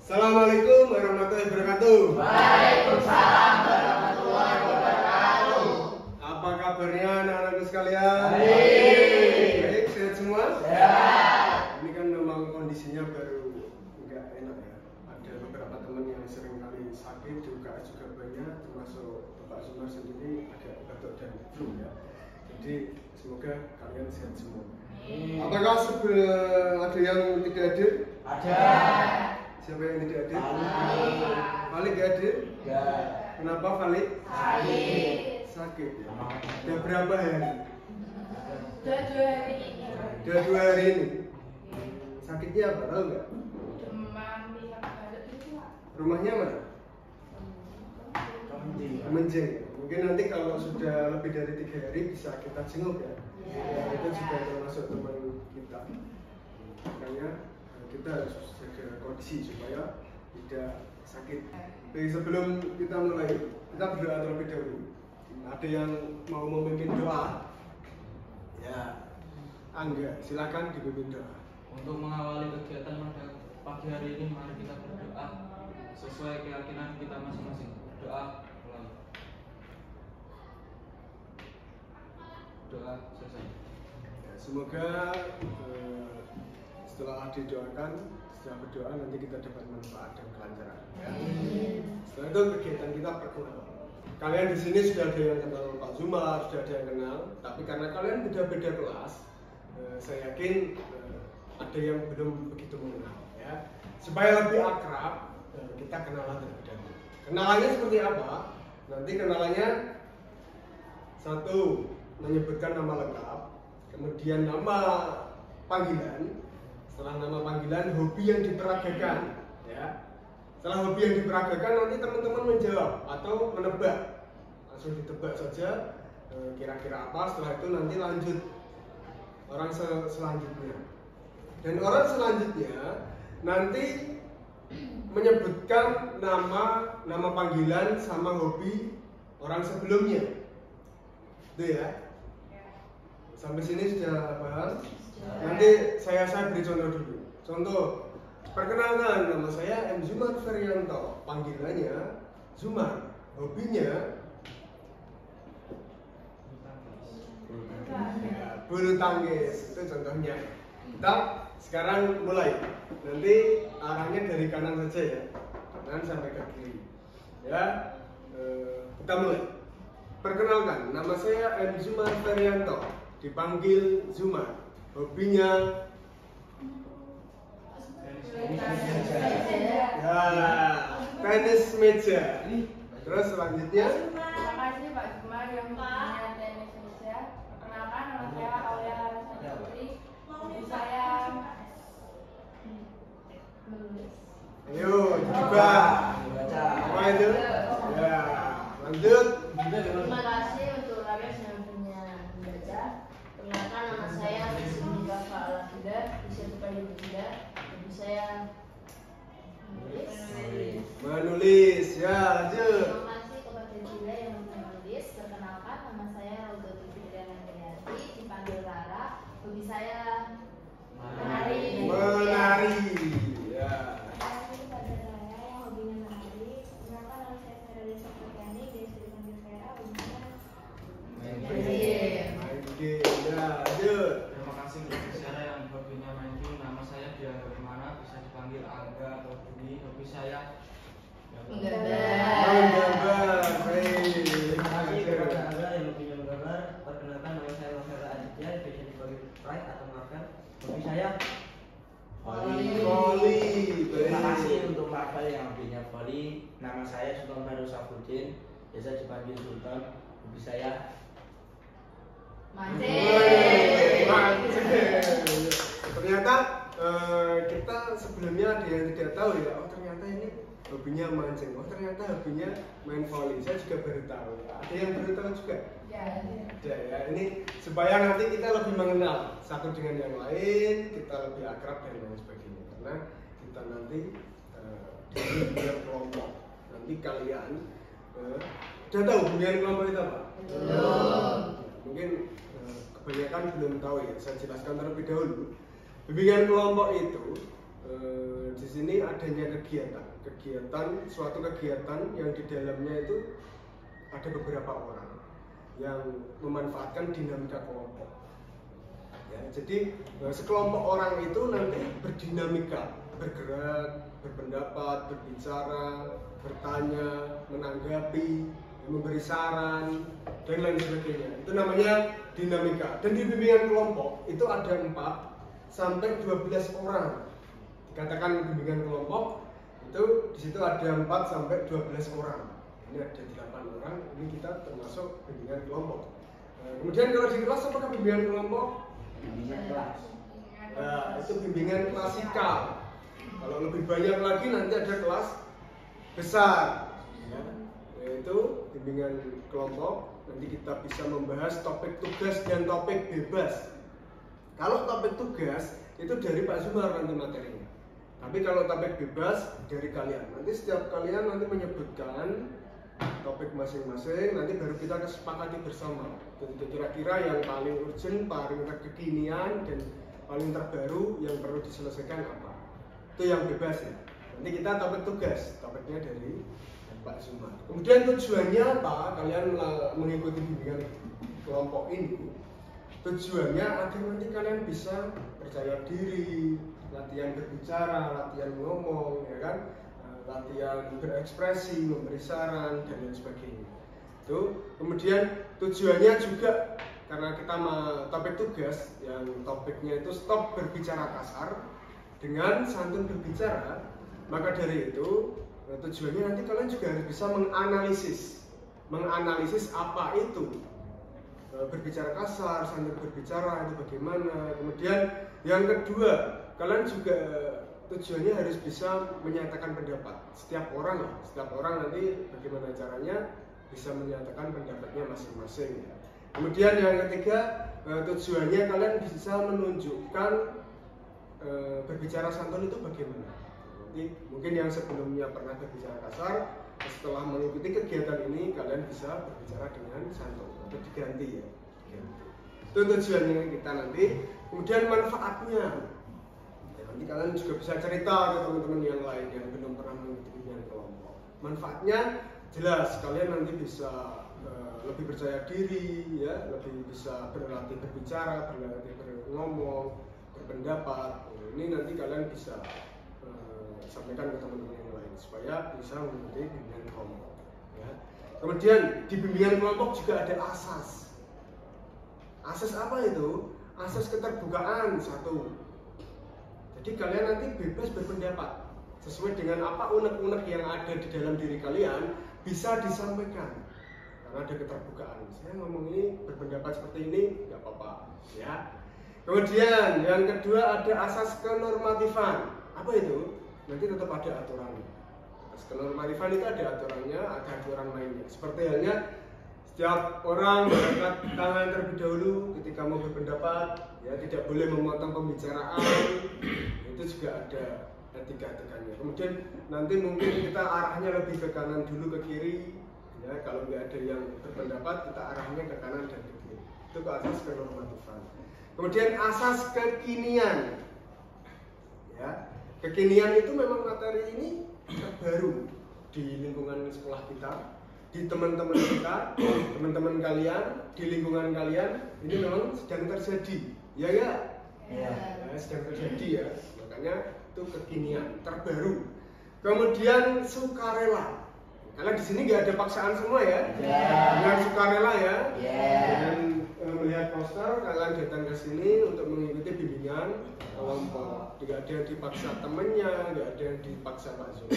Assalamualaikum warahmatullahi wabarakatuh. Waalaikumsalam warahmatullahi wabarakatuh. Apa kabarnya anak-anakku sekalian? Baik. Sehat semua? Sehat. Ini kan memang kondisinya baru nggak enak ya. Ada beberapa teman yang sering kali sakit, juga banyak, termasuk Bapak Sumar sendiri agak batuk dan flu ya. Jadi semoga kalian sehat semua. Apakah ada yang tidak hadir? Ada. Siapa yang tidak hadir? Falik. Nggak hadir? Enggak. Kenapa Falik? Sakit. Sakit ya. Udah berapa hari? Udah 2 hari ini. Udah 2 hari ini. Sakitnya apa? Tahu nggak? Demam, pilek, batuk itu Pak. Rumahnya mana? Menjeng. Mungkin nanti kalau sudah lebih dari 3 hari bisa kita jenguk ya. Ya, itu sudah termasuk teman kita. Makanya kita harus jaga kondisi supaya tidak sakit. Jadi sebelum kita mulai, kita berdoa terlebih dahulu. Ada yang mau memimpin doa? Ya, Angga, silakan dipimpin doa. Untuk mengawali kegiatan pada pagi hari ini, mari kita berdoa sesuai keyakinan kita masing-masing. Doa mulai. Doa selesai. Ya, semoga setelah didoakan, setelah berdoa nanti kita dapat manfaat dan kelancaran. Ya. Setelah itu kegiatan kita perkenalan. Kalian di sini sudah ada yang kenal Pak Zumar, sudah ada yang kenal, tapi karena kalian beda-beda kelas, saya yakin ada yang belum begitu mengenal. Ya. Supaya lebih akrab, kita kenalan terlebih dahulu. Kenalannya seperti apa? Nanti kenalannya satu, menyebutkan nama lengkap, kemudian nama panggilan, setelah nama panggilan hobi yang diperagakan, ya. Setelah hobi yang diperagakan nanti teman-teman menjawab atau menebak, langsung ditebak saja kira-kira apa. Setelah itu nanti lanjut orang selanjutnya, dan orang selanjutnya nanti menyebutkan nama panggilan sama hobi orang sebelumnya. Itu ya. Sampai sini sudah paham? Nanti saya beri contoh dulu. Contoh, perkenalkan, nama saya M. Zumar Ferianto, panggilannya Zumar, hobinya ya, bulu tangkis. Itu contohnya. Kita sekarang mulai. Nanti arahnya dari kanan saja ya, kanan sampai ke kiri. Ya, kita mulai. Perkenalkan, nama saya M. Zumar Ferianto, dipanggil Zumar. Hobinya ya, tenis meja. Terus selanjutnya, Terima kasih Pak Zumar yang punya tenis meja. Perkenalkan, nama saya Aulia Larasati Putri. Hobi saya menulis. ayo coba. Apa itu? Ya, lanjut. Terima kasih untuk kalian yang punya membaca. Perkenalkan, nama saya Rizka Fa'alabida, bisa dipanggil Bunda. Hobi saya Menulis. Ya, lanjut. Terima kasih kepada Bunda yang menulis. Perkenalkan, nama saya Raudhati Fitriana Gayati, dipanggil Rara. Hobi saya menari. Menari. Ya. Terima kasih kepada Rara yang hobinya menari. Perkenalkan, nama saya Ferry Sapriani, biasa dipanggil Vera. Hobi saya Main game. Ya, lanjut. Terima kasih untuk Sarah yang hobinya main game. Nama saya Dia Bagaimana, bisa dipanggil Angga atau Budi. Hobi saya Menggambar. Baik. Terima kasih kepada Anda yang hobinya menggambar. Perkenalkan, nama saya Novela Aditya, biasa dipanggil Pride atau Marvel. Hobi saya Voli. Terima Baik. kasih untuk Marvel yang hobinya volley. Nama saya Sultan Baru Safudin, biasa dipanggil Sultan. Hobi saya Mancing. Mancing. Ternyata kita sebelumnya ada yang tidak tahu ya. Oh ternyata ini hobinya mancing. Oh ternyata hobinya main volley. Saya juga baru tahu. Ada yang baru tahu juga? Ya. Ada ya. Ini supaya nanti kita lebih mengenal satu dengan yang lain, kita lebih akrab dan lain sebagainya. Karena kita nanti di dunia kelompok. Nanti kalian udah tahu hubungan kelompok itu apa? Belum. Mungkin kebanyakan belum tahu ya. Saya jelaskan terlebih dahulu. Bimbingan kelompok itu di sini adanya suatu kegiatan yang di dalamnya itu ada beberapa orang yang memanfaatkan dinamika kelompok. Ya, jadi sekelompok orang itu nanti berdinamika, bergerak, berpendapat, berbicara, bertanya, menanggapi, memberi saran, dan lain sebagainya. Itu namanya dinamika. Dan di bimbingan kelompok itu ada 4 sampai 12 orang. Dikatakan bimbingan kelompok itu di situ ada 4 sampai 12 orang. Ini ada 8 orang. Ini kita termasuk bimbingan kelompok. Kemudian kalau di kelas apakah bimbingan kelompok? Bimbingan kelas. Itu bimbingan klasikal. Kalau lebih banyak lagi nanti ada kelas besar, ya, yaitu bimbingan kelompok. Nanti kita bisa membahas topik tugas dan topik bebas. Kalau topik tugas itu dari Pak Zumar nanti materinya. Tapi kalau topik bebas dari kalian. Nanti setiap kalian nanti menyebutkan topik masing-masing. Nanti baru kita kesepakati bersama. Kira-kira yang paling urgent, paling kekinian dan paling terbaru yang perlu diselesaikan apa. Itu yang bebas ya. Nanti kita topik tugas, topiknya dari Pak Zumar. Kemudian tujuannya apa? Kalian mengikuti bimbingan kelompok ini. Tujuannya agar nanti kalian bisa percaya diri, latihan berbicara, latihan ngomong, ya kan? Latihan berekspresi, memberi saran dan lain sebagainya. Itu. Kemudian tujuannya juga karena kita topik tugas yang topiknya itu stop berbicara kasar dengan santun berbicara, maka dari itu tujuannya nanti kalian juga harus bisa menganalisis apa itu berbicara kasar, santun berbicara itu bagaimana. Kemudian yang kedua, kalian juga tujuannya harus bisa menyatakan pendapat. Setiap orang nanti bagaimana caranya bisa menyatakan pendapatnya masing-masing. Kemudian yang ketiga, tujuannya kalian bisa menunjukkan berbicara santun itu bagaimana. Nanti mungkin yang sebelumnya pernah berbicara kasar, setelah mengikuti kegiatan ini kalian bisa berbicara dengan santun atau diganti ya. Itu tujuannya kita nanti. Kemudian manfaatnya, ya, nanti kalian juga bisa cerita ke teman-teman yang lain yang belum pernah mengikuti bimbingan kelompok. Manfaatnya jelas, kalian nanti bisa lebih percaya diri, ya, lebih bisa berlatih berbicara, berlatih ngomong, berpendapat. Ini nanti kalian bisa sampaikan ke teman-teman yang lain supaya bisa mengikuti bimbingan kelompok. Ya. Kemudian di bimbingan kelompok juga ada asas. Asas apa itu? Asas keterbukaan 1. Jadi kalian nanti bebas berpendapat sesuai dengan apa unek-unek yang ada di dalam diri kalian bisa disampaikan. Karena ada keterbukaan. Saya ngomong ini berpendapat seperti ini, nggak apa-apa, ya. Kemudian yang kedua ada asas kenormatifan. Apa itu? Nanti tetap ada aturannya. Asas kenormatifan itu ada aturannya, ada aturan mainnya. Seperti halnya setiap orang mengangkat tangan terlebih dahulu ketika mau berpendapat, ya, tidak boleh memotong pembicaraan. Itu juga ada etika-etikanya. Kemudian nanti mungkin kita arahnya lebih ke kanan dulu ke kiri. Ya, kalau nggak ada yang berpendapat, kita arahnya ke kanan dan ke kiri. Itu ke asas kenormatifan. Kemudian asas kekinian. Ya, kekinian itu memang materi ini terbaru di lingkungan sekolah kita, di teman-teman kita, teman-teman kalian, di lingkungan kalian. Ini memang sedang terjadi, ya ya, ya, sedang terjadi ya. Makanya itu kekinian, terbaru. Kemudian sukarela. Kalian di sini nggak ada paksaan semua ya, dengan sukarela ya. Dan melihat poster, kalian datang ke sini untuk mengikuti bimbingan kelompok. Tidak ada yang dipaksa temennya, nggak ada yang dipaksa Pak Zul.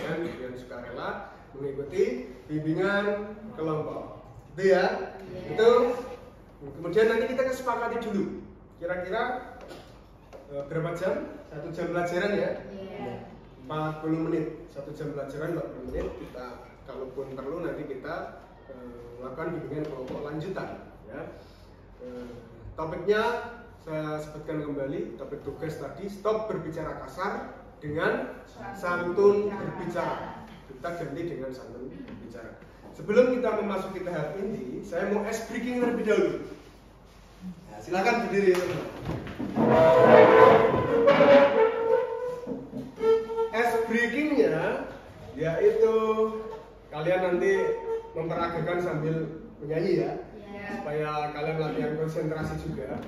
Dan dengan sukarela mengikuti bimbingan kelompok. Itu ya. Itu. Kemudian nanti kita kesepakati dulu. Kira-kira berapa jam? 1 jam pelajaran ya? 40 menit. 1 jam pelajaran 40 menit. Kita kalaupun perlu nanti kita melakukan bimbingan kelompok lanjutan. Ya. Topiknya saya sebutkan kembali, topik tugas tadi stop berbicara kasar dengan santun berbicara. Kita ganti dengan santun berbicara. Sebelum kita memasuki tahap inti, saya mau ice breaking terlebih dahulu. Nah, silakan berdiri. breakingnya yaitu kalian nanti memperagakan sambil menyanyi ya, supaya kalian latihan konsentrasi juga.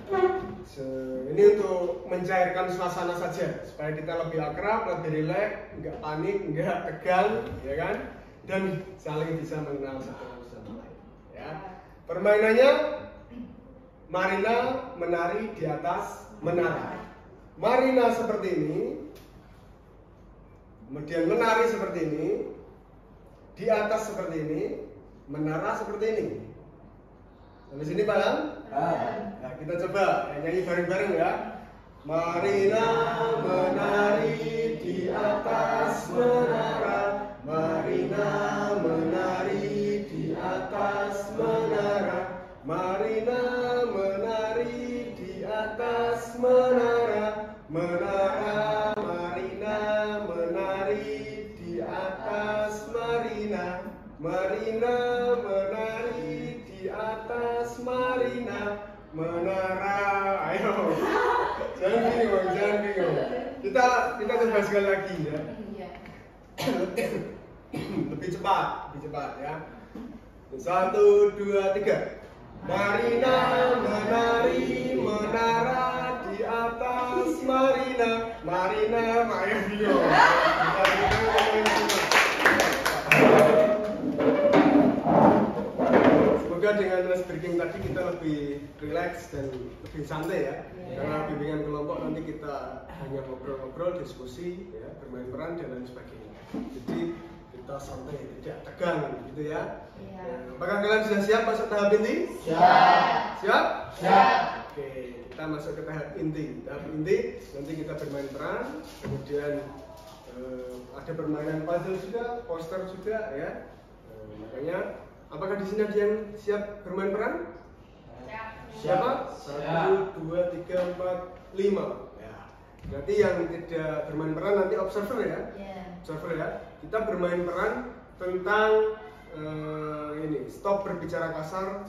Ini untuk mencairkan suasana saja, supaya kita lebih akrab, lebih rileks, nggak panik, nggak tegang, ya kan? Dan saling bisa mengenal satu sama lain. Ya. Permainannya, Marina menari di atas menara. Marina seperti ini, kemudian menari seperti ini, di atas seperti ini, menara seperti ini. Sampai sini paham? Nah, kita coba nyanyi bareng-bareng ya. Marina menari di atas menara. Marina menari di atas menara. Marina menari di atas menara. Menara Marina menari di atas Marina. Marina menari di atas Marina. Menara. Ayo. Jangan bingung. Kita coba sekali lagi ya. Lebih cepat ya. 1, 2, 3. Marina menari menara di atas Marina. Marina Maya Bio. Semoga dengan les breaking tadi kita lebih rileks dan lebih santai ya. Karena bimbingan kelompok nanti kita hanya ngobrol-ngobrol, diskusi, ya, bermain peran dan lain sebagainya. Jadi kita santai, tidak tegang gitu ya. Apakah kalian sudah siap masuk tahap inti? Siap? Oke, kita masuk ke tahap inti. Tahap inti nanti kita bermain peran, kemudian ada permainan puzzle juga, poster juga ya. Makanya, apakah di sini ada yang siap bermain peran? Siapa? 1, 2, 3, 4, 5. Ya. Berarti yang tidak bermain peran nanti observer ya. Observer ya. Kita bermain peran tentang ini, stop berbicara kasar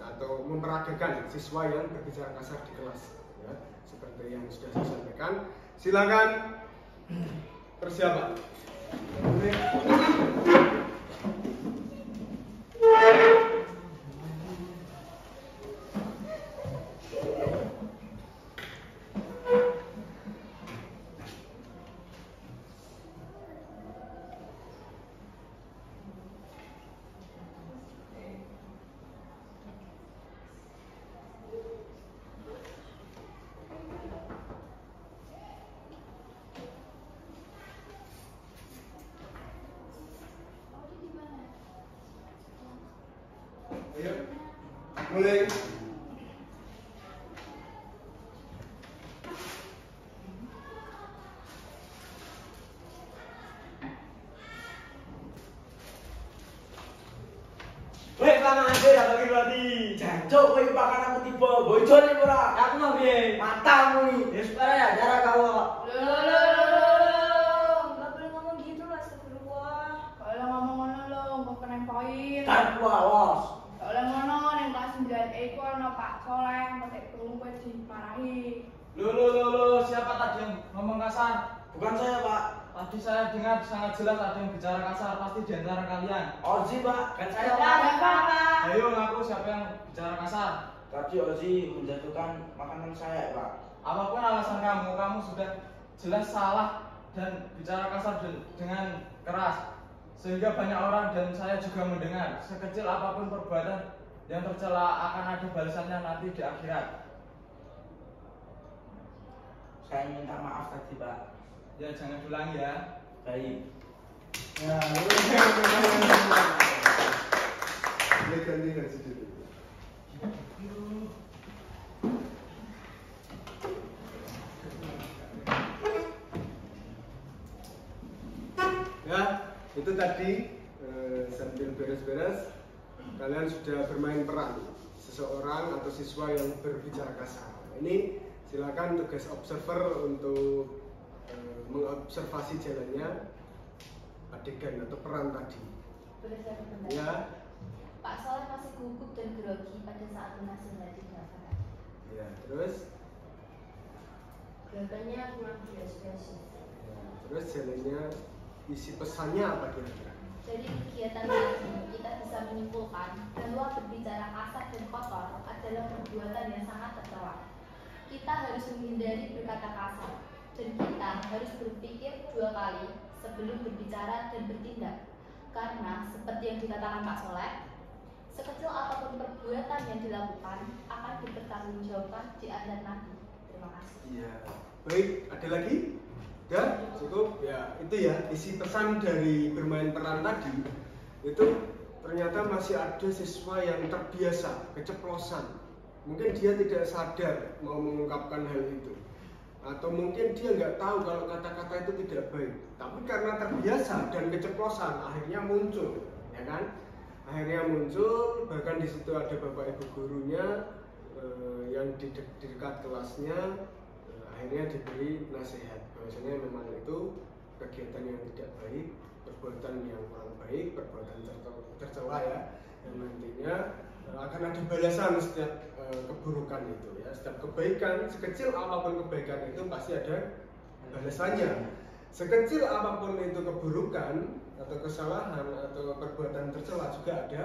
atau memperagakan siswa yang berbicara kasar di kelas ya. Seperti yang sudah saya sampaikan. Silakan persiapan. Ayo, mulai. Weh, Kang Ade lagi. Jancuk kowe pakan aku tiba. Bojone ora. Aku mah piye? Matamu iki. Ya supaya ya jarak kamu. Nggak boleh ngomong gitu lah, astagfirullah. Kalau ngomong ngono lo, mbok kena poin. Kan awas. Kalau ngono ning kelas 9E iku ana Pak Soleh, pakai kerungu kowe dimarahi. Loh, siapa tadi yang ngomong kasar? Bukan saya, Pak. Tadi saya dengar sangat jelas ada yang bicara kasar, pasti di antara kalian. Ozi, Pak. Kan saya, Ada Pak. Pak. Ayo ngaku siapa yang bicara kasar. Tadi Ozi menjatuhkan makanan saya, Pak. Apapun alasan kamu sudah jelas salah dan bicara kasar dengan keras. Sehingga banyak orang dan saya juga mendengar. Sekecil apapun perbuatan yang tercela akan ada balasannya nanti di akhirat. Saya minta maaf tadi, Pak. Ya jangan diulangi ya. Baik. Ya, boleh ganti nasi dulu. Ya, itu tadi sambil beres-beres kalian sudah bermain peran seseorang atau siswa yang berbicara kasar. Ini silakan tugas observer untuk mengobservasi jalannya adegan atau peran tadi. Boleh saya berpendapat? Ya, Pak Soleh masih gugup dan grogi pada saat menasihati ya terus gerakannya kurang berekspresif. Terus jalannya isi pesannya apa kira-kira? Dari kegiatan ini kita bisa menyimpulkan bahwa berbicara kasar dan kotor adalah perbuatan yang sangat tercela. Kita harus menghindari berkata kasar dan kita harus berpikir 2 kali sebelum berbicara dan bertindak. Karena seperti yang dikatakan Pak Soleh, sekecil apapun perbuatan yang dilakukan akan dipertanggungjawabkan di akhirat nanti. Terima kasih. Iya. Baik, ada lagi? Ya, cukup. Ya, itu ya isi pesan dari bermain peran tadi. Itu ternyata masih ada siswa yang terbiasa keceplosan. Mungkin dia tidak sadar mau mengungkapkan hal itu, atau mungkin dia nggak tahu kalau kata-kata itu tidak baik. Tapi karena terbiasa dan keceplosan, akhirnya muncul, ya kan? Akhirnya muncul. Bahkan di situ ada bapak ibu gurunya yang di dekat kelasnya. Akhirnya diberi nasihat bahwasanya memang itu kegiatan yang tidak baik, perbuatan yang kurang baik, perbuatan tercela ya, yang nantinya akan ada balasan setiap keburukan itu ya. Setiap kebaikan, sekecil apapun kebaikan itu pasti ada balasannya. Sekecil apapun itu keburukan atau kesalahan atau perbuatan tercela juga ada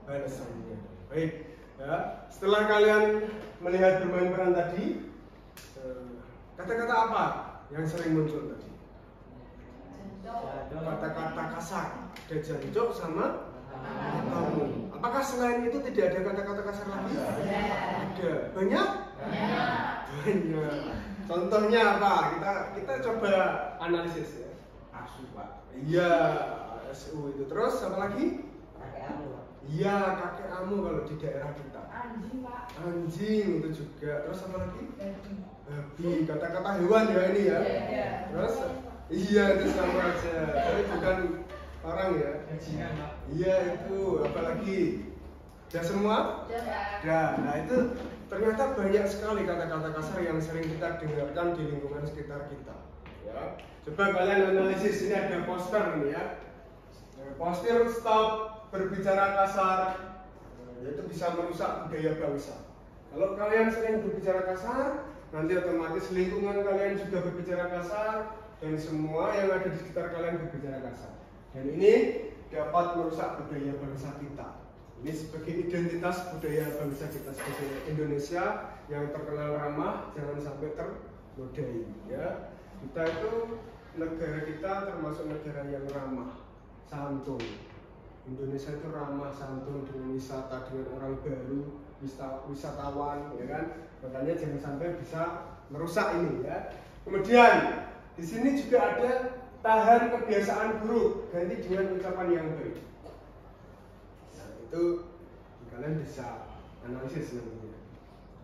balasannya. Baik ya, setelah kalian melihat bermain peran tadi, kata-kata apa yang sering muncul tadi? Kata-kata kasar, ada jancok sama kamu. Apakah selain itu tidak ada kata-kata kasar lagi? Ada. Banyak? Banyak. Contohnya apa? Kita coba analisis ya. Asu Pak. Iya, SU itu. Terus apa lagi? Kakek amu Pak. Iya, kakek amu kalau di daerah kita. Anjing, Pak. Anjing itu juga. Terus apa lagi? Babi. Babi, kata-kata hewan ya ini ya. Iya. Terus iya itu sama aja. Tapi bukan orang ya. Bajingan, Pak. Iya itu, apalagi? Udah semua? Udah. Nah itu ternyata banyak sekali kata-kata kasar yang sering kita dengarkan di lingkungan sekitar kita. Ya. Coba kalian analisis, ini ada poster nih ya. Poster stop berbicara kasar, itu bisa merusak budaya bangsa. Kalau kalian sering berbicara kasar, nanti otomatis lingkungan kalian juga berbicara kasar, dan semua yang ada di sekitar kalian berbicara kasar. Dan ini dapat merusak budaya bangsa kita. Ini sebagai identitas budaya bangsa kita sebagai Indonesia yang terkenal ramah, jangan sampai ternodai. Ya, kita itu negara kita termasuk negara yang ramah, santun. Indonesia itu ramah, santun dengan wisata, dengan orang baru, wisatawan, ya kan? Makanya jangan sampai bisa merusak ini, ya. Kemudian di sini juga ada tahan kebiasaan buruk, ganti dengan ucapan yang baik. Nah, itu kalian bisa analisis nantinya.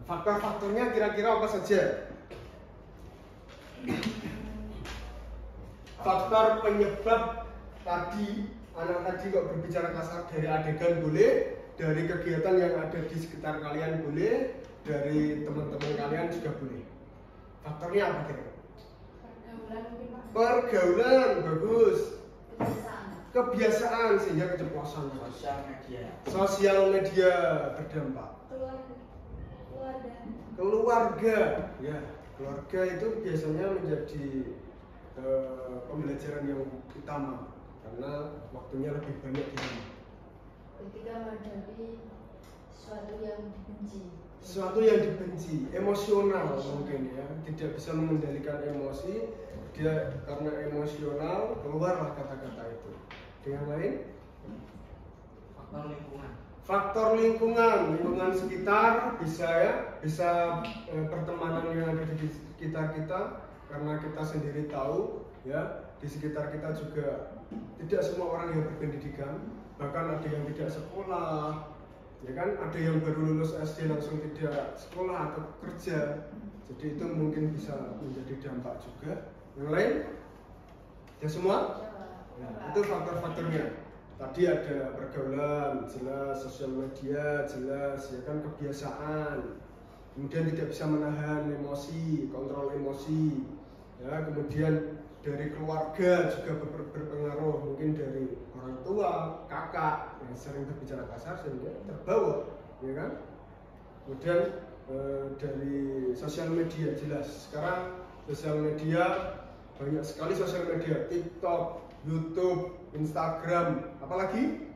Faktor-faktornya kira-kira apa saja? Faktor penyebab tadi, anak tadi kok berbicara kasar, dari adegan boleh, dari kegiatan yang ada di sekitar kalian boleh, dari teman-teman kalian juga boleh. Faktornya apa kira-kira? Pergaulan mungkin, Pak. Pergaulan, bagus. Kebiasaan. Kebiasaan sehingga keceplosan. Sosial media. Sosial media terdampak. Keluarga, ya, keluarga itu biasanya menjadi pembelajaran yang utama karena waktunya lebih banyak di rumah. Ketika menghadapi sesuatu yang dibenci. Sesuatu yang dibenci, emosional mungkin ya, tidak bisa mengendalikan emosi, dia karena emosional keluarlah kata-kata itu. Dengan lain, Faktor lingkungan. faktor lingkungan sekitar bisa ya, bisa pertemanan yang ada di sekitar kita, karena kita sendiri tahu ya, di sekitar kita juga tidak semua orang yang berpendidikan, bahkan ada yang tidak sekolah, ya kan, ada yang baru lulus SD langsung tidak sekolah atau kerja, jadi itu mungkin bisa menjadi dampak juga. Yang lain, ya semua, ya, itu faktor-faktornya. Tadi ada pergaulan, jelas, sosial media, jelas, ya kan, kebiasaan, kemudian tidak bisa menahan emosi, kontrol emosi, ya, kemudian dari keluarga juga berpengaruh, mungkin dari orang tua, kakak yang sering berbicara kasar sehingga terbawa, ya kan, kemudian dari sosial media, jelas, sekarang sosial media banyak sekali sosial media, TikTok, YouTube, Instagram, apalagi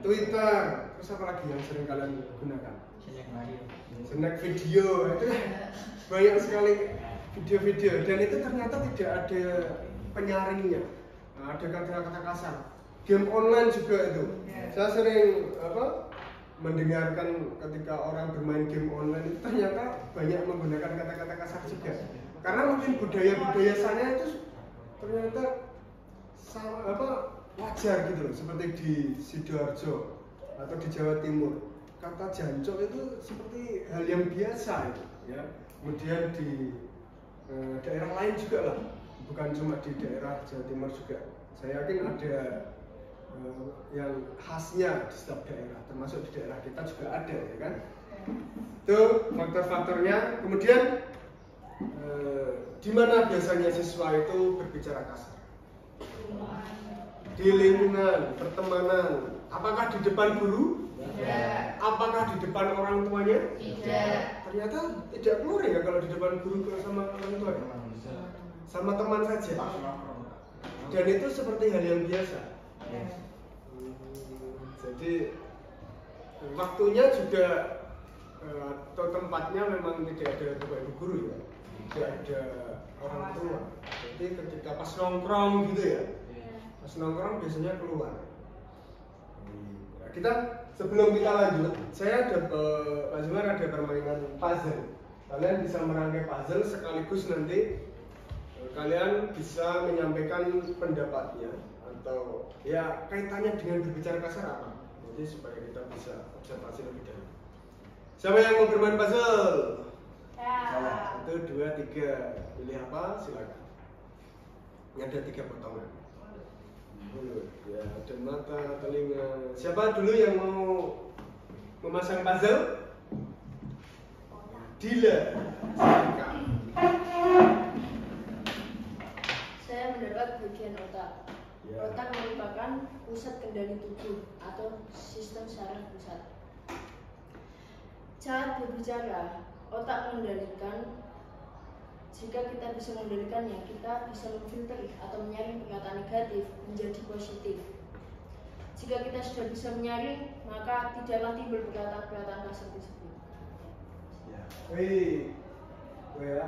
Twitter, terus apa lagi yang sering kalian gunakan? Snack video, itu banyak sekali video-video dan itu ternyata tidak ada penyaringnya. Nah, ada kata-kata kasar. Game online juga itu. Saya sering mendengarkan ketika orang bermain game online itu ternyata banyak menggunakan kata-kata kasar juga. Karena mungkin budaya-budaya sana itu ternyata wajar gitu loh, seperti di Sidoarjo atau di Jawa Timur. Kata jancok itu seperti hal yang biasa gitu, ya. Kemudian di daerah lain juga lah, bukan cuma di daerah Jawa Timur juga. Saya yakin ada yang khasnya di setiap daerah, termasuk di daerah kita juga ada, ya kan? Itu faktor-faktornya. Kemudian di mana biasanya siswa itu berbicara kasar? Di lingkungan pertemanan. Apakah di depan guru? Tidak. Apakah di depan orang tuanya? Tidak. Ternyata tidak keluar ya kalau di depan guru sama orang tua, sama teman saja. Dan itu seperti hal yang biasa. Jadi waktunya juga atau tempatnya memang tidak ada bapak ibu guru ya, tidak ada orang tua. Jadi ketika pas nongkrong gitu ya, pas nongkrong biasanya keluar. Kita sebelum kita lanjut, saya ada Pak Zumar ada permainan puzzle. Kalian bisa merangkai puzzle sekaligus nanti kalian bisa menyampaikan pendapatnya atau ya kaitannya dengan berbicara kasar apa. Jadi supaya kita bisa observasi lebih dalam. Siapa yang mau bermain puzzle? Ya. 1, 2, 3. Pilih apa? Silakan. Ini ada 3 potongan. Ya, ada mata, telinga. Siapa dulu yang mau memasang puzzle? Dila. Saya mendapat bagian otak. Ya. Otak merupakan pusat kendali tubuh atau sistem saraf pusat. Saat berbicara, otak mengendalikan. Jika kita bisa mengendalikannya, kita bisa memfilter atau menyaring perkataan negatif menjadi positif. Jika kita sudah bisa menyaring, maka tidaklah timbul perkataan-perkataan kasar tersebut. Ya.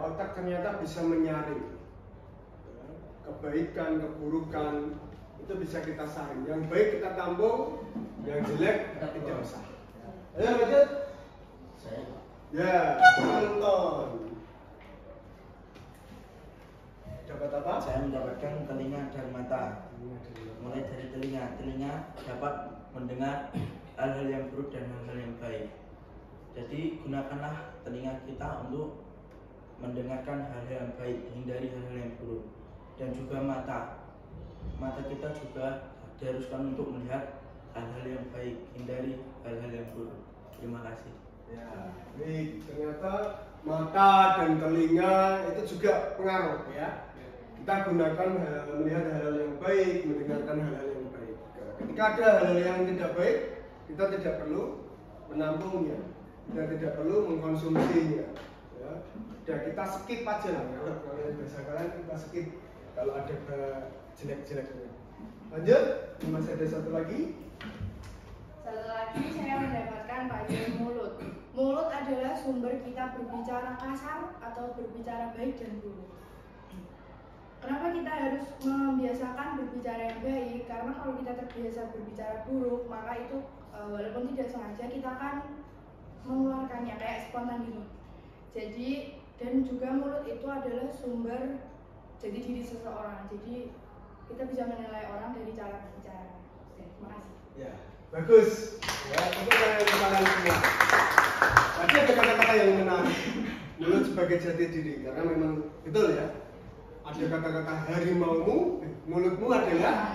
Otak ternyata bisa menyaring kebaikan, keburukan itu bisa kita saring. Yang baik kita tampung, yang jelek kita tidak usah. Ayo lanjut. Ya, tonton. Dapat apa? Saya mendapatkan telinga dan mata. Mulai dari telinga dapat mendengar hal-hal yang buruk dan hal-hal yang baik. Jadi gunakanlah telinga kita untuk mendengarkan hal-hal yang baik, hindari hal-hal yang buruk. Dan juga mata kita juga diharuskan untuk melihat hal-hal yang baik, hindari hal-hal yang buruk. Terima kasih. Ya, baik. Ternyata mata dan telinga itu juga pengaruh ya. Kita gunakan melihat hal-hal yang baik, mendengarkan hal-hal yang baik. Ketika ada hal-hal yang tidak baik, kita tidak perlu menampungnya, kita tidak perlu mengkonsumsinya. Ya, dan kita skip aja lah. Kalau bahasa kalian kita skip kalau ada jelek-jeleknya. Lanjut, masih ada satu lagi. Satu lagi saya mendapatkan bagian mulut. Mulut adalah sumber kita berbicara kasar atau berbicara baik dan buruk. Kenapa kita harus membiasakan berbicara yang baik? Karena kalau kita terbiasa berbicara buruk, maka itu walaupun tidak sengaja kita akan mengeluarkannya kayak spontan gitu. Jadi dan juga mulut itu adalah sumber jadi diri seseorang. Jadi kita bisa menilai orang dari cara berbicara. Oke, terima kasih. Ya, bagus. Ya, untuk kalian semua. Tadi ada kata-kata yang menarik. Mulut sebagai jati diri, karena memang betul ya. Ada kata-kata harimaumu, mulutmu adalah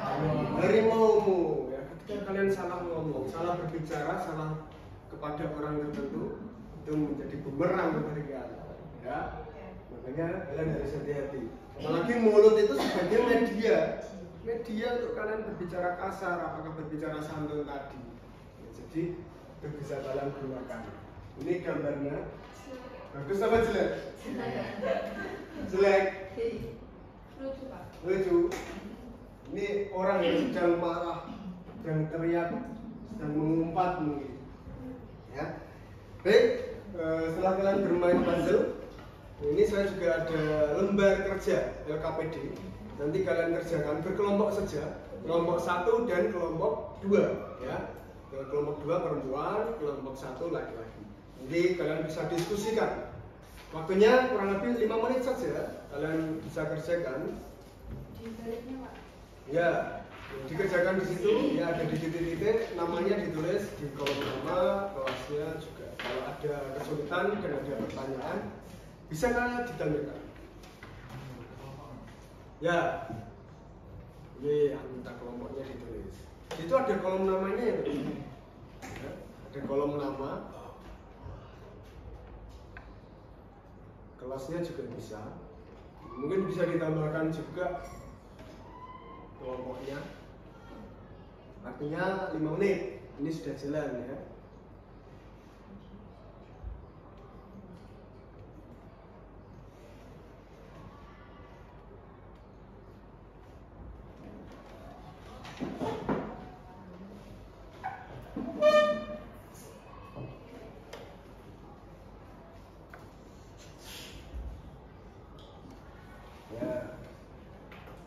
harimaumu. Ya, ketika kalian salah ngomong, salah berbicara, salah kepada orang tertentu, itu menjadi bumerang kepada kalian. Ya, makanya kalian harus hati-hati. Apalagi mulut itu sebagai media untuk kalian berbicara kasar, apakah berbicara santun tadi. Ya, jadi itu bisa kalian gunakan. Ini gambarnya. Bagus apa jelek? Jelek. Lucu Pak. Lucu. Ini orang yang sedang marah, sedang teriak, sedang mengumpat mungkin. Ya. Baik, setelah kalian bermain puzzle, ini saya juga ada lembar kerja LKPD. Nanti kalian kerjakan berkelompok saja, kelompok 1 dan kelompok 2, ya. Kelompok 2 perempuan, kelompok 1 laki-laki. Jadi kalian bisa diskusikan. Waktunya kurang lebih 5 menit saja. Kalian bisa kerjakan. Di baliknya Pak. Ya, dikerjakan di situ. Ya, ada di titik-titik. Namanya ditulis di kolom nama, kelasnya juga. Kalau ada kesulitan dan ada pertanyaan, bisa kalian ditanyakan. Ya, ini anggota kelompoknya ditulis. Itu ada kolom namanya ya, ada kolom nama. Kelasnya juga bisa. Mungkin bisa ditambahkan juga kelompoknya. Artinya 5 menit. Ini sudah jalan ya.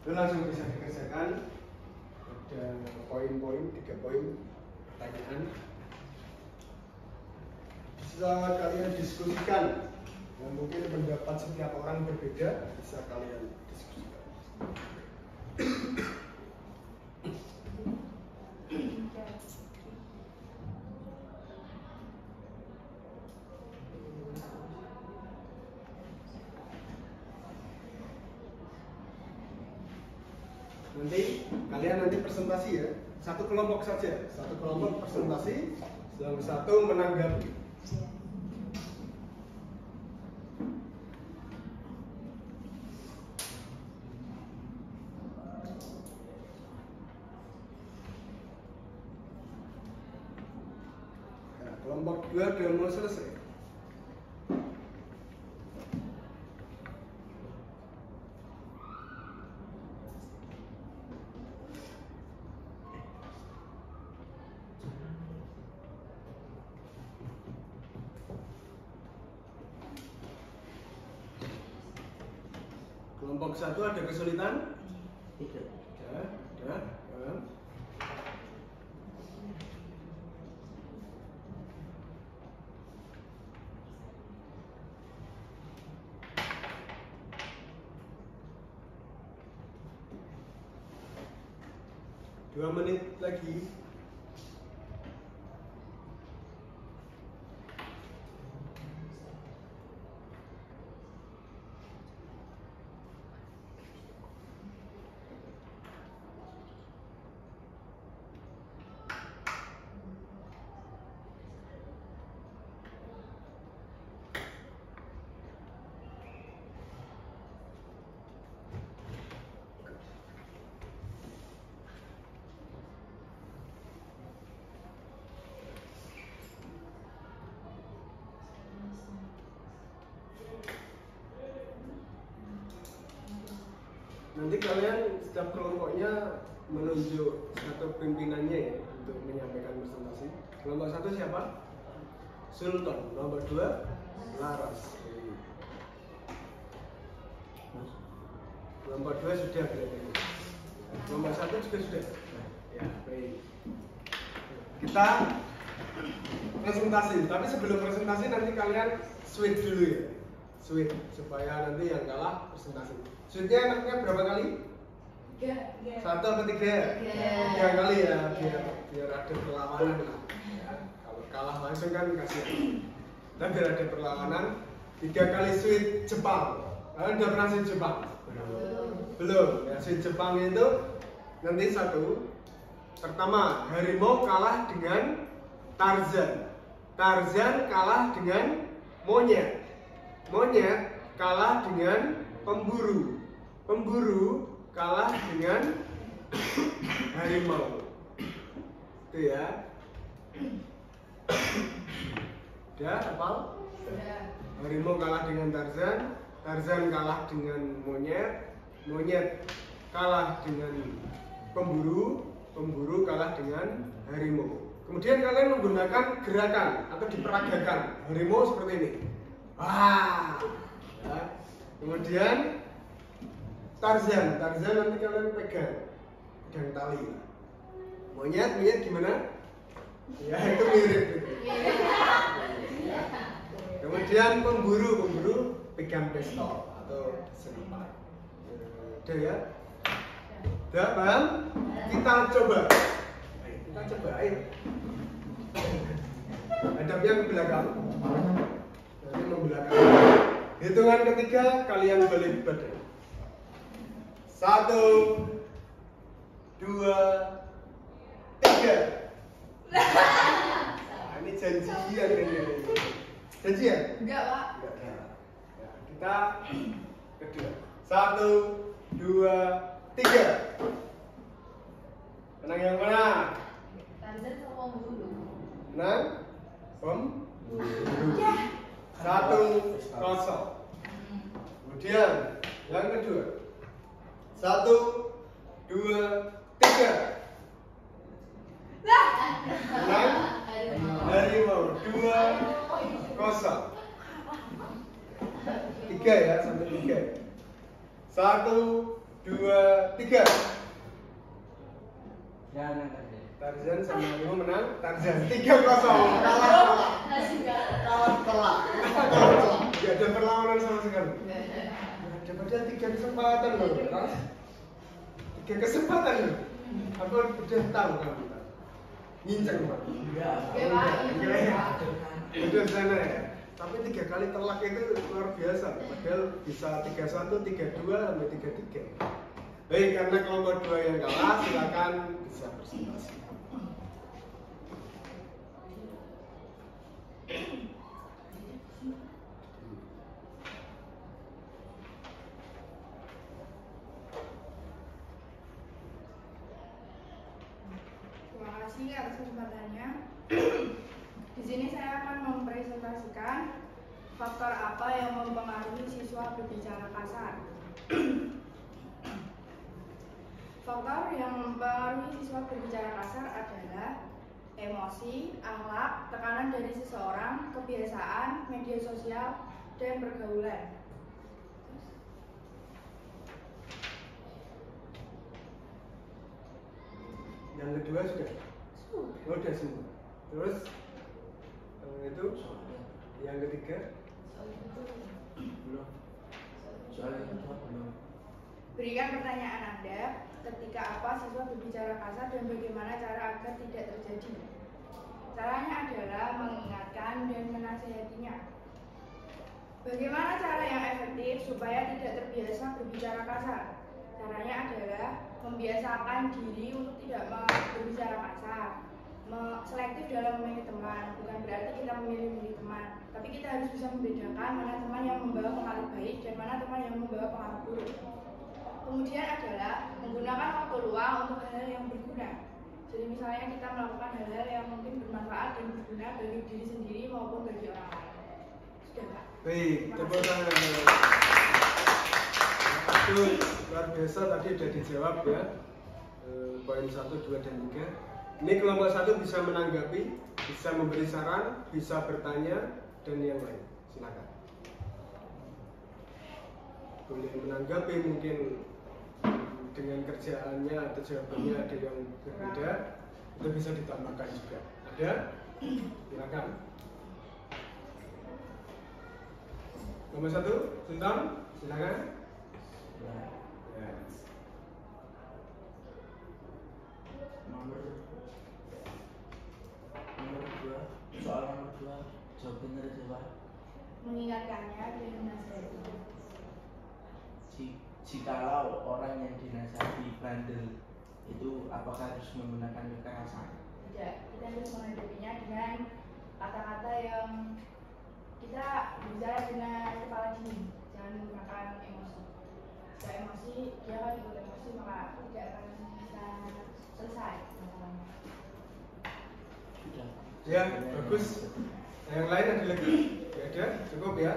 Itu langsung bisa dikerjakan. Ada poin-poin, 3 poin pertanyaan. Bisa kalian diskusikan. Ya, mungkin pendapat setiap orang berbeda, bisa kalian diskusikan. Nanti kalian presentasi ya, satu kelompok saja, satu kelompok presentasi, yang satu menanggapi. Nah, kelompok 2 sudah mau selesai. Kelompok 1 ada kesulitan? Tidak. Ada. Dua menit lagi. Nanti kalian setiap kelompoknya menunjuk satu pimpinannya ya untuk menyampaikan presentasi. Kelompok 1 siapa? Sultan. Kelompok 2 Laras. Kelompok 2 sudah berarti. Kelompok 1 juga sudah. Ya, baik. Kita presentasi. Tapi sebelum presentasi nanti kalian switch dulu ya. Switch supaya nanti yang kalah presentasi. Switchnya enaknya berapa kali? 3. 1 apa 3? 3 kali ya, biar ada perlawanan lah. Ya, kalau kalah langsung kan kasihan. Dan biar ada perlawanan, 3 kali switch Jepang. Kalian udah pernah switch Jepang? Belum. Ya, switch Jepang itu nanti satu. Pertama, harimau kalah dengan Tarzan. Tarzan kalah dengan monyet. Monyet kalah dengan pemburu. Pemburu kalah dengan harimau. Itu ya. Udah hafal? Sudah. Harimau kalah dengan Tarzan, Tarzan kalah dengan monyet, monyet kalah dengan pemburu, pemburu kalah dengan harimau. Kemudian kalian menggunakan gerakan atau diperagakan harimau seperti ini. Wah. Ya. Kemudian Tarzan nanti kalian pegang tali. Monyet gimana? Ya itu mirip gitu. Ya. Kemudian pemburu pegang pistol atau senjata. Udah ya? Udah paham? Kita coba. Ayo. Hadapnya ke belakang. Nanti membelakang. Hitungan ketiga kalian balik badan. 1, 2, 3. Ini janjian ini. Janjian? Enggak, Pak. Enggak. Ya, kita kedua. 1, 2, 3. Menang yang mana? Tarzan sama pemburu. Menang? Pemburu. 1-0. Kemudian yang kedua. 1, 2, 3. Menang? Harimau. 2-0. 3 ya, sampai 3. 1, 2, 3. Tarzan sama harimau menang. Tarzan 3-0. Kalah telak. Gak ada perlawanan sama sekali. Ada padahal 3 kesempatan loh. 3 kesempatan loh. Apa udah tahu kamu? Nginceng Pak. Udah sana ya. Tapi 3 kali telak itu luar biasa. Padahal bisa 3-1, 3-2 sampai 3-3. Baik, karena kelompok 2 yang kalah, silakan bisa presentasi. Terima kasih atas kesempatannya. Di sini saya akan mempresentasikan faktor apa yang mempengaruhi siswa berbicara kasar. Faktor yang mempengaruhi siswa berbicara kasar adalah emosi, akhlak, tekanan dari seseorang, kebiasaan, media sosial, dan pergaulan. Yang kedua sudah? Sudah semua. Terus itu yang ketiga? Belum. Soalnya belum. Berikan pertanyaan Anda, ketika apa siswa berbicara kasar dan bagaimana cara agar tidak terjadi. Caranya adalah mengingatkan dan menasihatinya. Bagaimana cara yang efektif supaya tidak terbiasa berbicara kasar? Caranya adalah membiasakan diri untuk tidak berbicara kasar. Selektif dalam memilih teman, bukan berarti kita memilih teman, tapi kita harus bisa membedakan mana teman yang membawa pengaruh baik dan mana teman yang membawa pengaruh buruk. Kemudian adalah menggunakan waktu luang untuk hal-hal yang berguna. Jadi misalnya kita melakukan hal-hal yang mungkin bermanfaat dan berguna bagi diri sendiri maupun bagi orang lain. Sudah, Pak. Baik, tepuk tangan. Itu luar biasa, tadi sudah dijawab ya. Poin 1, 2, dan 3. Ini kelompok 1 bisa menanggapi, bisa memberi saran, bisa bertanya, dan yang lain. Silakan. Boleh menanggapi mungkin dengan kerjaannya atau jawabannya ada yang berbeda, itu bisa ditambahkan juga. Ada? Silakan. Nomor 1, Sultan, silakan. Ya. Nomor 2, soal nomor 2, jawabannya ada Pak. Mengingatkannya dan menasihatinya. Jikalau orang yang dinasihati bandel, itu apakah harus menggunakan kekerasan? Tidak, kita harus menghadapinya dengan kata-kata yang kita berbicara dengan kepala dingin, jangan menggunakan emosi. Jika emosi, dia akan ikut emosi, maka tidak akan bisa selesai masalahnya. Sudah. Ya, bagus. Yang lain ada lagi? Ya ada, cukup ya.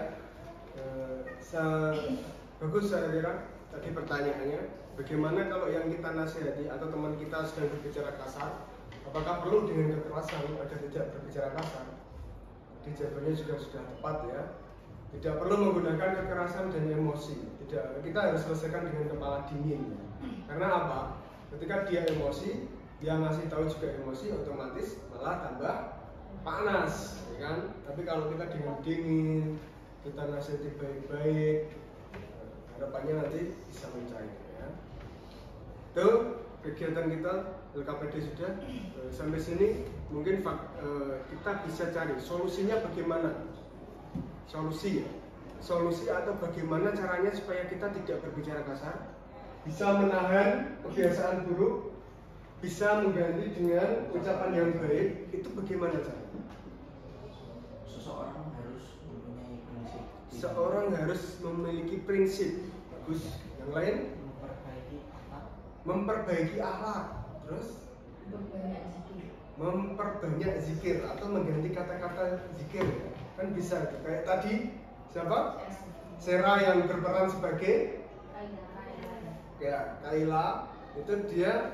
Bagus saya kira. tadi pertanyaannya, bagaimana kalau yang kita nasihati atau teman kita sedang berbicara kasar, apakah perlu dengan kekerasan agar tidak berbicara kasar? Di jawabannya juga sudah tepat ya. Tidak perlu menggunakan kekerasan dan emosi. Tidak, kita harus selesaikan dengan kepala dingin. Karena apa? Ketika dia emosi, dia ngasih tahu juga emosi, otomatis malah tambah panas, ya kan? Tapi kalau kita dengan dingin, kita nasihati baik-baik, harapannya nanti bisa mencair ya. Itu kegiatan kita LKPD sudah sampai sini. Mungkin kita bisa cari solusinya bagaimana. Solusi ya, solusi atau bagaimana caranya supaya kita tidak berbicara kasar, bisa menahan kebiasaan buruk, bisa mengganti dengan ucapan yang baik. Itu bagaimana caranya? Seseorang harus mempunyai prinsip. Seorang harus memiliki prinsip. Bagus. Yang lain? Memperbaiki akhlak. Terus? Memperbanyak zikir atau mengganti kata-kata zikir. Kan bisa itu. Kayak tadi siapa? Sera yang berperan sebagai kayak Kaila, itu dia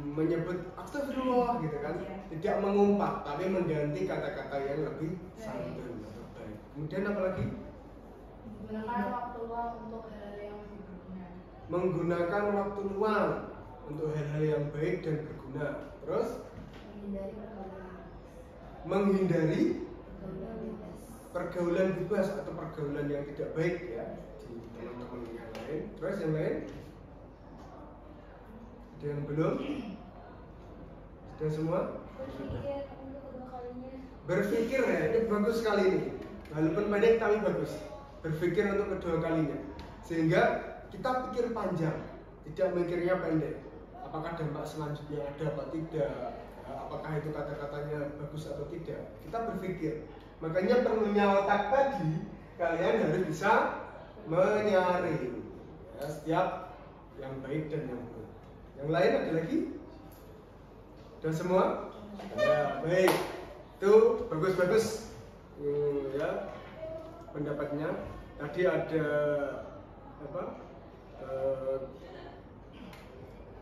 menyebut astagfirullah gitu kan, tidak mengumpat tapi mengganti kata-kata yang lebih santun atau baik. Kemudian apa lagi? Menggunakan waktu luang untuk hal-hal yang berguna. Menggunakan waktu luang untuk hal-hal yang baik dan berguna. Terus menghindari pergaulan bebas atau pergaulan yang tidak baik ya di teman-teman yang lain. Terus yang lain? Ada yang belum? Sudah semua? Berpikir untuk kedua kalinya. Berpikir ya, ini bagus sekali ini. Walaupun pendek tapi bagus. Berpikir untuk kedua kalinya. Sehingga kita pikir panjang, tidak mikirnya pendek. Apakah dampak selanjutnya ada atau tidak? Apakah itu kata-katanya bagus atau tidak? Kita berpikir. Makanya perlunya otak tadi, kalian harus bisa menyaring ya, setiap yang baik dan yang buruk. Yang lain ada lagi? Sudah semua? Ya, baik. Itu bagus-bagus ya pendapatnya. Tadi ada apa?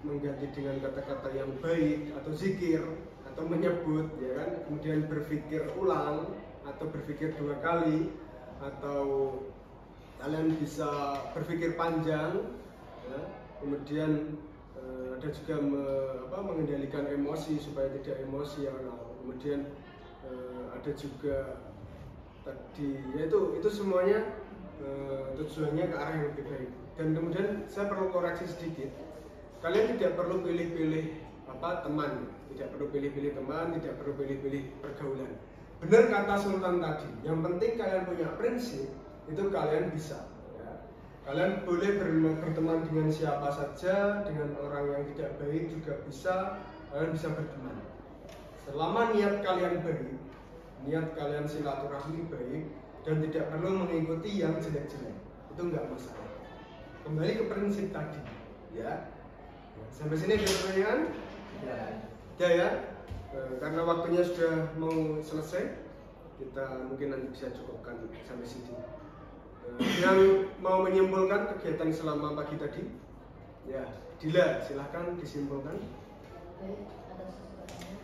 Mengganti dengan kata-kata yang baik atau zikir atau menyebut ya kan, kemudian berpikir ulang atau berpikir 2 kali, atau kalian bisa berpikir panjang ya. Kemudian ada juga mengendalikan emosi supaya tidak emosional. Kemudian ada juga tadi yaitu itu semuanya tujuannya ke arah yang lebih baik. Dan kemudian saya perlu koreksi sedikit. Kalian tidak perlu pilih-pilih teman, tidak perlu pilih-pilih teman, tidak perlu pilih-pilih pergaulan. Benar kata Sultan tadi, yang penting kalian punya prinsip, itu kalian bisa ya. Kalian boleh berteman dengan siapa saja, dengan orang yang tidak baik juga bisa, kalian bisa berteman. Selama niat kalian baik, niat kalian silaturahmi baik, dan tidak perlu mengikuti yang jelek-jelek, itu enggak masalah. Kembali ke prinsip tadi ya. Sampai sini ada pertanyaan? Ya. Karena waktunya sudah mau selesai, kita mungkin nanti bisa cukupkan sampai sini. Yang mau menyimpulkan kegiatan selama pagi tadi? Ya, Dila, silahkan disimpulkan. Baik, atas kesempatannya.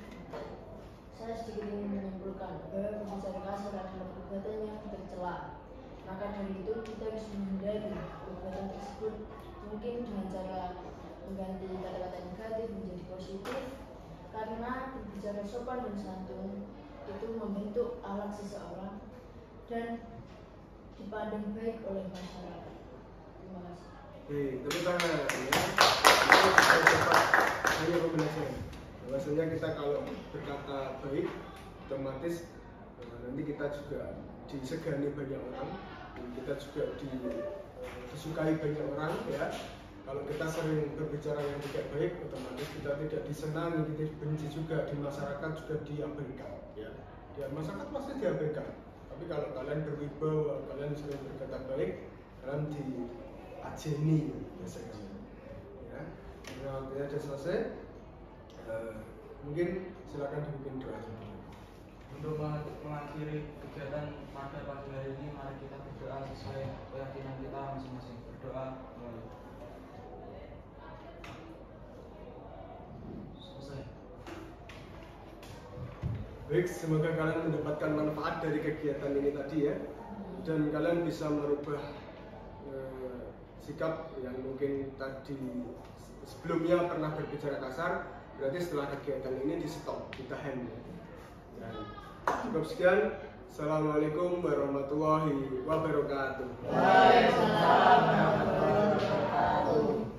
Saya sedikit ingin menyimpulkan bahwa berbicara kasar adalah perbuatan yang tercela. Maka dari itu kita harus menghindari perbuatan tersebut, mungkin dengan cara mengganti kata-kata negatif menjadi positif. Karena berbicara sopan dan santun itu membentuk akhlak seseorang dan dipandang baik oleh masyarakat. Terima kasih. Tepuk tangan ya. Ini kita dapat hanya pembelajaran. Bahwasanya kita kalau berkata baik, otomatis nanti kita juga disegani banyak orang, kita juga disukai banyak orang ya. Kalau kita sering berbicara yang tidak baik, otomatis kita tidak disenangi, kita dibenci juga, di masyarakat juga diabaikan ya. Di masyarakat pasti diabaikan. Tapi kalau kalian berwibawa, kalian sering berkata baik, kalian diajeni biasanya ya. Karena waktunya sudah selesai, mungkin silakan dibikin doa dulu. Untuk mengakhiri kegiatan pada pagi hari ini, mari kita berdoa sesuai keyakinan kita masing-masing. Berdoa mulai. Baik, semoga kalian mendapatkan manfaat dari kegiatan ini tadi ya, dan kalian bisa merubah sikap yang mungkin tadi sebelumnya pernah berbicara kasar, berarti setelah kegiatan ini di stop, ditahan ya. Dan cukup sekian. Assalamualaikum warahmatullahi wabarakatuh. Waalaikumsalam warahmatullahi wabarakatuh.